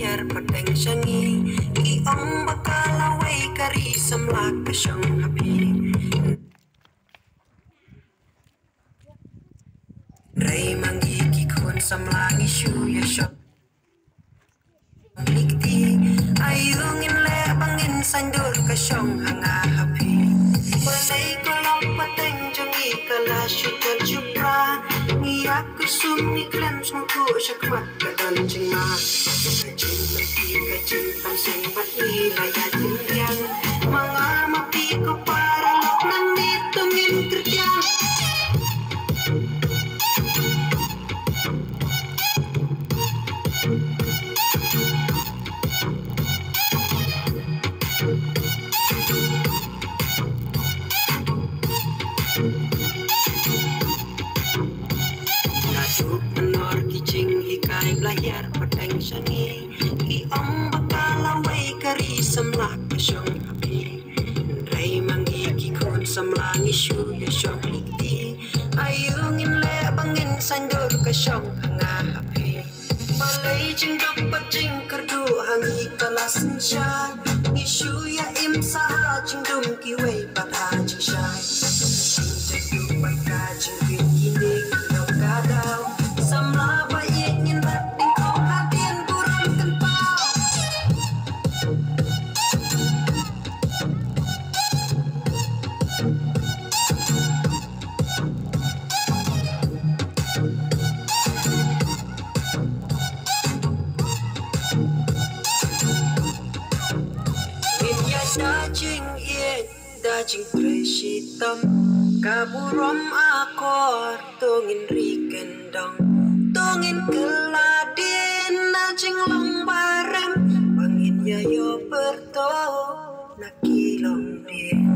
layar padang syangi iong bakalaway kari samlak kasyong habi Ray manggigi kun samlangi shuya syok Likti ayungin lebangin sandur kasyong hanga habi Balay kolong pateng jangi kala syutan jupra Ngiyak kusum ni klem semangku syakwat kadon cingma Kajin mati kajin panseng bat ilaya jingdian Mga mapi ko para lok nanditungin kerjaan layar padang syangi iong bakalaway kari samlak kasyong habi Ray manggigi kun samlangi syuya syong likti ayungin lebangin sandur kasyong hanga habi Balay jingdok pajing kerdu hangi kalasin syad Ngishuya imsa jingdum kiway pada jingshay Jingduk baka jingduk gining yung kadaw Samla bayi nyinrat di kau hadian burung tempau Minya dajing iet, dajing tresitam Kaburom akor, tungin rikendang Tungin keladin, najing long bareng Pangin yayo berto, nakilong din